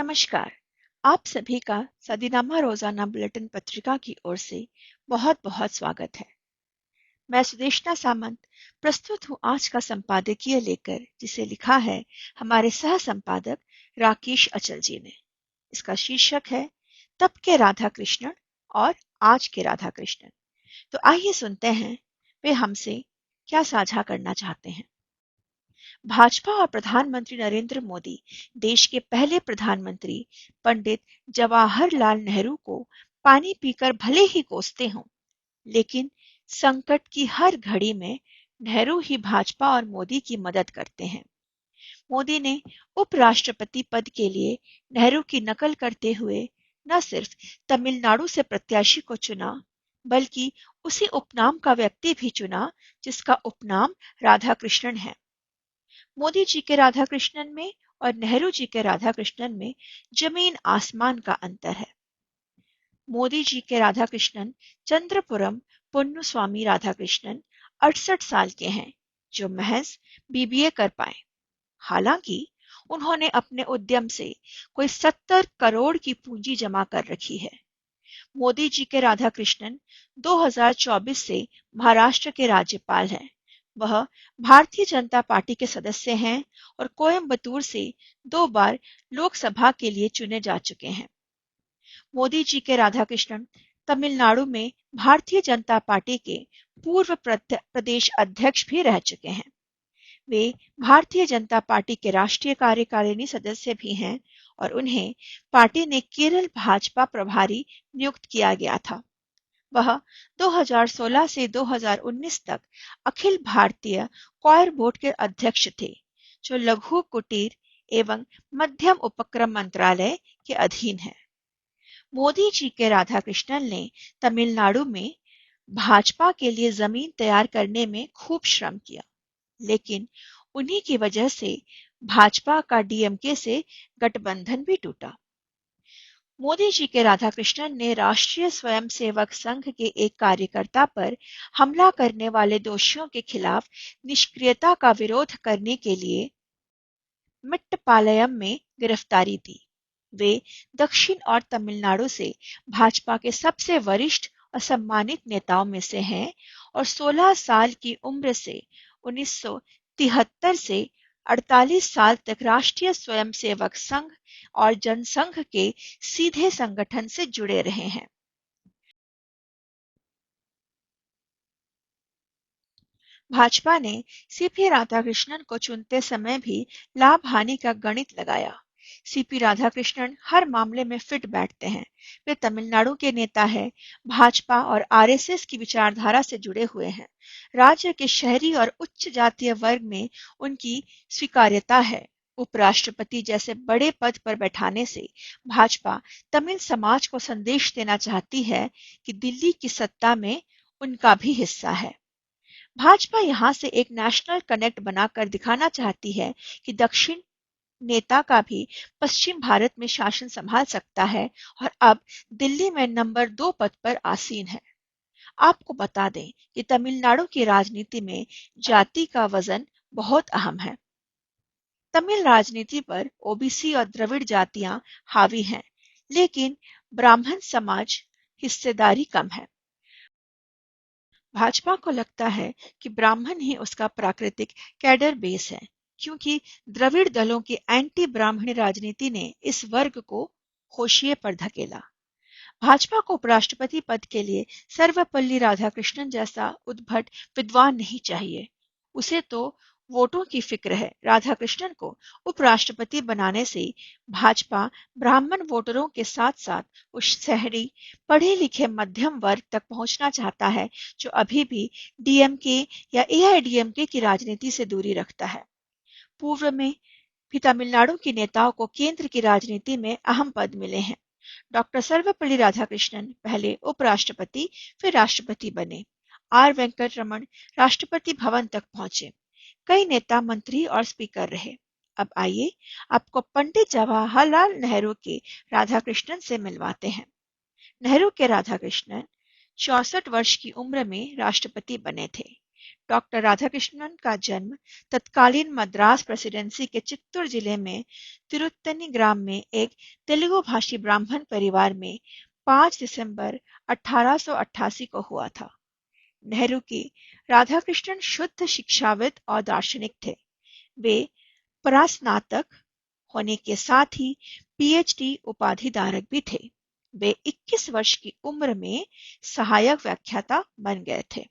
नमस्कार। आप सभी का सदीनामा रोजाना बुलेटिन पत्रिका की ओर से बहुत बहुत स्वागत है। मैं सुदेशना सामंत प्रस्तुत हूँ आज का संपादकीय लेकर, जिसे लिखा है हमारे सह संपादक राकेश अचल जी ने। इसका शीर्षक है तब के राधा कृष्णन और आज के राधा कृष्णन। तो आइए सुनते हैं वे हमसे क्या साझा करना चाहते हैं। भाजपा और प्रधानमंत्री नरेंद्र मोदी देश के पहले प्रधानमंत्री पंडित जवाहरलाल नेहरू को पानी पीकर भले ही कोसते हों, लेकिन संकट की हर घड़ी में नेहरू ही भाजपा और मोदी की मदद करते हैं। मोदी ने उपराष्ट्रपति पद के लिए नेहरू की नकल करते हुए न सिर्फ तमिलनाडु से प्रत्याशी को चुना, बल्कि उसी उपनाम का व्यक्ति भी चुना जिसका उपनाम राधा कृष्णन है। मोदी जी के राधा कृष्णन में और नेहरू जी के राधा कृष्णन में जमीन आसमान का अंतर है। मोदी जी के राधा कृष्णन चंद्रपुरम पुन्नुस्वामी राधा कृष्णन 68 साल के हैं, जो महज बीबीए कर पाए। हालांकि उन्होंने अपने उद्यम से कोई 70 करोड़ की पूंजी जमा कर रखी है। मोदी जी के राधा कृष्णन 2024 से महाराष्ट्र के राज्यपाल हैं। वह भारतीय जनता पार्टी के सदस्य हैं और कोयम्बतूर से 2 बार लोकसभा के लिए चुने जा चुके हैं। मोदी जी के राधा कृष्णन तमिलनाडु में भारतीय जनता पार्टी के पूर्व प्रदेश अध्यक्ष भी रह चुके हैं। वे भारतीय जनता पार्टी के राष्ट्रीय कार्यकारिणी सदस्य भी हैं और उन्हें पार्टी ने केरल भाजपा प्रभारी नियुक्त किया गया था। वह 2016 से 2019 तक अखिल भारतीय कॉयर बोर्ड के अध्यक्ष थे, जो लघु कुटीर एवं मध्यम उपक्रम मंत्रालय के अधीन है। मोदी जी के राधा कृष्णन ने तमिलनाडु में भाजपा के लिए जमीन तैयार करने में खूब श्रम किया, लेकिन उन्हीं की वजह से भाजपा का डीएमके से गठबंधन भी टूटा। मोदी जी के राधाकृष्णन ने राष्ट्रीय स्वयंसेवक संघ के एक कार्यकर्ता पर हमला करने वाले दोषियों के खिलाफ निष्क्रियता का विरोध करने के लिए मिट्टपालयम में गिरफ्तारी दी। वे दक्षिण और तमिलनाडु से भाजपा के सबसे वरिष्ठ और सम्मानित नेताओं में से हैं और 16 साल की उम्र से 1973 से 48 साल तक राष्ट्रीय स्वयंसेवक संघ और जनसंघ के सीधे संगठन से जुड़े रहे हैं। भाजपा ने सीपी राधाकृष्णन को चुनते समय भी लाभ हानि का गणित लगाया। सीपी राधाकृष्णन हर मामले में फिट बैठते हैं। वे तमिलनाडु के नेता हैं, भाजपा और आरएसएस की विचारधारा से जुड़े हुए हैं। राज्य के शहरी और उच्च जातीय वर्ग में उनकी स्वीकार्यता है। उपराष्ट्रपति जैसे बड़े पद पर बैठाने से भाजपा तमिल समाज को संदेश देना चाहती है कि दिल्ली की सत्ता में उनका भी हिस्सा है। भाजपा यहां से एक नेशनल कनेक्ट बनाकर दिखाना चाहती है कि दक्षिण नेता का भी पश्चिम भारत में शासन संभाल सकता है और अब दिल्ली में नंबर 2 पद पर आसीन है। आपको बता दें कि तमिलनाडु की राजनीति में जाति का वजन बहुत अहम है। तमिल राजनीति पर ओबीसी और द्रविड़ जातियां हावी हैं, लेकिन ब्राह्मण समाज हिस्सेदारी कम है। भाजपा को लगता है कि ब्राह्मण ही उसका प्राकृतिक कैडर बेस है, क्योंकि द्रविड़ दलों की एंटी ब्राह्मणी राजनीति ने इस वर्ग को होशिये पर धकेला। भाजपा को उपराष्ट्रपति पद के लिए सर्वपल्ली राधाकृष्णन जैसा उद्भट विद्वान नहीं चाहिए। उसे तो वोटों की फिक्र है। राधाकृष्णन को उपराष्ट्रपति बनाने से भाजपा ब्राह्मण वोटरों के साथ-साथ उस शहरी पढ़े लिखे मध्यम वर्ग तक पहुंचना चाहता है, जो अभी भी डीएमके या एआईडीएमके की राजनीति से दूरी रखता है। पूर्व में भी तमिलनाडु के नेताओं को केंद्र की राजनीति में अहम पद मिले हैं। डॉक्टर सर्वपल्ली राधाकृष्णन पहले उपराष्ट्रपति फिर राष्ट्रपति बने। आर वेंकट रमन राष्ट्रपति भवन तक पहुंचे। कई नेता मंत्री और स्पीकर रहे। अब आइए आपको पंडित जवाहरलाल नेहरू के राधाकृष्णन से मिलवाते हैं। नेहरू के राधाकृष्णन 64 वर्ष की उम्र में राष्ट्रपति बने थे। डॉक्टर राधाकृष्णन का जन्म तत्कालीन मद्रास प्रेसिडेंसी के चित्तूर जिले में तिरुत्तनी ग्राम में एक तेलुगु भाषी ब्राह्मण परिवार में 5 दिसंबर 1888 को हुआ था। नेहरू की राधाकृष्णन शुद्ध शिक्षाविद और दार्शनिक थे। वे परास्नातक होने के साथ ही पीएचडी उपाधि धारक भी थे। वे 21 वर्ष की उम्र में सहायक व्याख्याता बन गए थे।